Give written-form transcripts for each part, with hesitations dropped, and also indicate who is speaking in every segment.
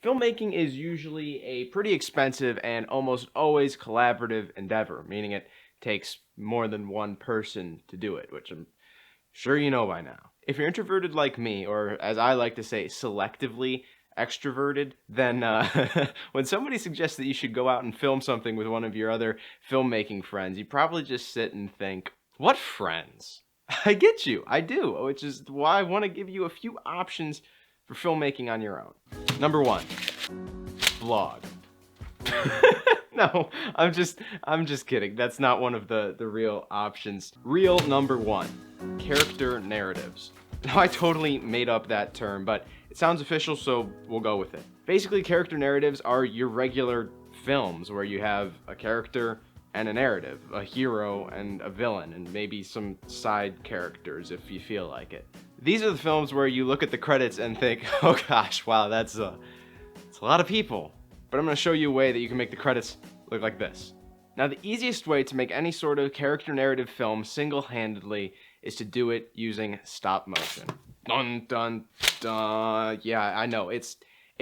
Speaker 1: Filmmaking is usually a pretty expensive and almost always collaborative endeavor, meaning it takes more than one person to do it, which I'm sure you know by now. If you're introverted like me, or as I like to say, selectively extroverted, then when somebody suggests that you should go out and film something with one of your other filmmaking friends, you probably just sit and think, what friends? I get you, I do, which is why I want to give you a few options for filmmaking on your own. Number one, vlog. No, I'm just kidding. That's not one of the real options. Real number one, character narratives. Now, I totally made up that term, but it sounds official, so we'll go with it. Basically, character narratives are your regular films where you have a character and a narrative, a hero and a villain, and maybe some side characters if you feel like it. These are the films where you look at the credits and think, oh gosh, wow, it's a lot of people. But I'm going to show you a way that you can make the credits look like this. Now, the easiest way to make any sort of character narrative film single-handedly is to do it using stop motion. Dun dun dun. Yeah, I know, it's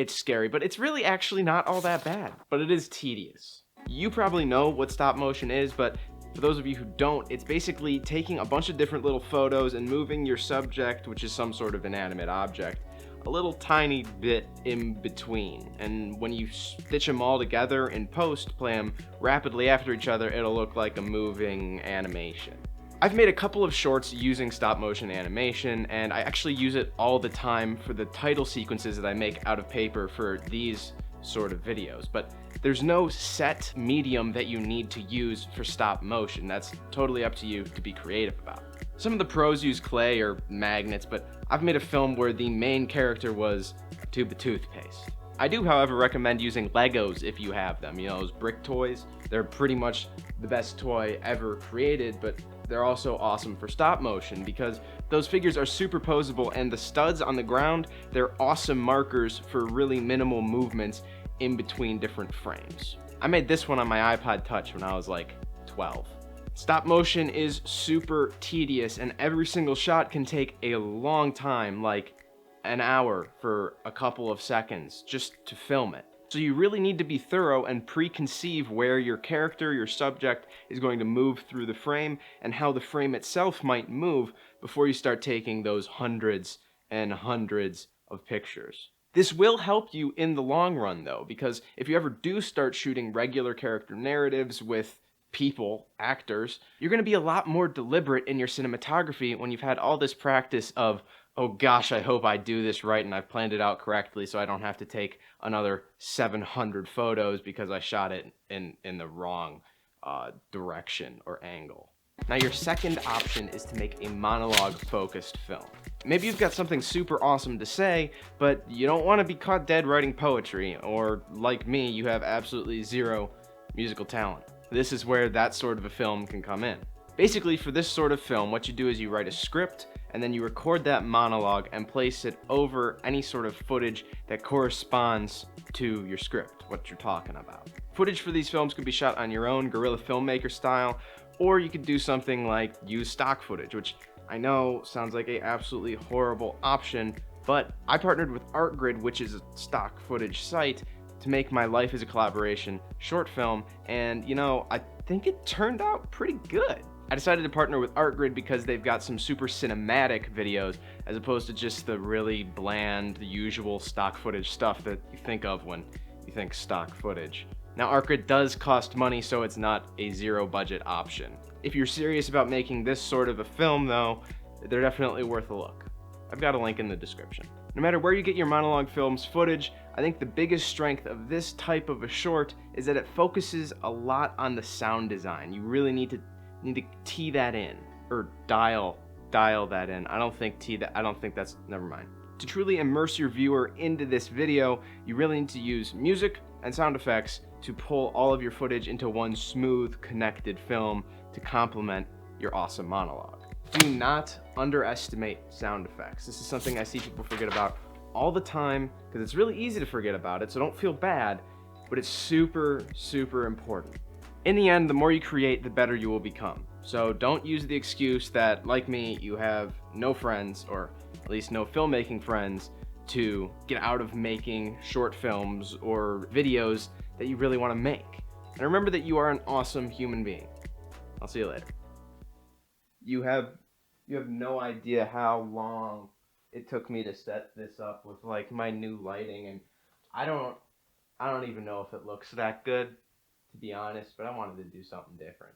Speaker 1: scary, but it's really actually not all that bad. But it is tedious. You probably know what stop motion is, but for those of you who don't, it's basically taking a bunch of different little photos and moving your subject, which is some sort of inanimate object, a little tiny bit in between. And when you stitch them all together in post, play them rapidly after each other, it'll look like a moving animation. I've made a couple of shorts using stop motion animation, and I actually use it all the time for the title sequences that I make out of paper for these sort of videos. But there's no set medium that you need to use for stop motion. That's totally up to you to be creative about. Some of the pros use clay or magnets, but I've made a film where the main character was a tube of toothpaste. I do, however, recommend using Legos if you have them. You know, those brick toys? They're pretty much the best toy ever created, but they're also awesome for stop motion because those figures are superposable, and the studs on the ground, they're awesome markers for really minimal movements in between different frames. I made this one on my iPod Touch when I was like 12. Stop motion is super tedious, and every single shot can take a long time, like an hour for a couple of seconds just to film it. So you really need to be thorough and preconceive where your character, your subject, is going to move through the frame and how the frame itself might move before you start taking those hundreds and hundreds of pictures. This will help you in the long run though, because if you ever do start shooting regular character narratives with people, actors, you're going to be a lot more deliberate in your cinematography when you've had all this practice of, oh gosh, I hope I do this right and I've planned it out correctly so I don't have to take another 700 photos because I shot it in the wrong direction or angle. Now, your second option is to make a monologue-focused film. Maybe you've got something super awesome to say, but you don't want to be caught dead writing poetry, or like me, you have absolutely zero musical talent. This is where that sort of a film can come in. Basically, for this sort of film, what you do is you write a script, and then you record that monologue and place it over any sort of footage that corresponds to your script, what you're talking about. Footage for these films could be shot on your own guerrilla filmmaker style, or you could do something like use stock footage, which I know sounds like an absolutely horrible option, but I partnered with ArtGrid, which is a stock footage site, to make my Life as a Collaboration short film, and you know, I think it turned out pretty good. I decided to partner with ArtGrid because they've got some super cinematic videos as opposed to just the really bland, the usual stock footage stuff that you think of when you think stock footage. Now, ArtGrid does cost money, so it's not a zero budget option. If you're serious about making this sort of a film though, they're definitely worth a look. I've got a link in the description. No matter where you get your monologue film's footage, I think the biggest strength of this type of a short is that it focuses a lot on the sound design. You really need to tee that in, or dial that in. I don't think that's, never mind. To truly immerse your viewer into this video, you really need to use music and sound effects to pull all of your footage into one smooth, connected film to complement your awesome monologue. Do not underestimate sound effects. This is something I see people forget about all the time because it's really easy to forget about it, so don't feel bad, but it's super, super important. In the end, the more you create, the better you will become. So don't use the excuse that, like me, you have no friends, or at least no filmmaking friends, to get out of making short films or videos that you really want to make. And remember that you are an awesome human being. I'll see you later. You have no idea how long it took me to set this up with like my new lighting, and I don't even know if it looks that good, to be honest, but I wanted to do something different.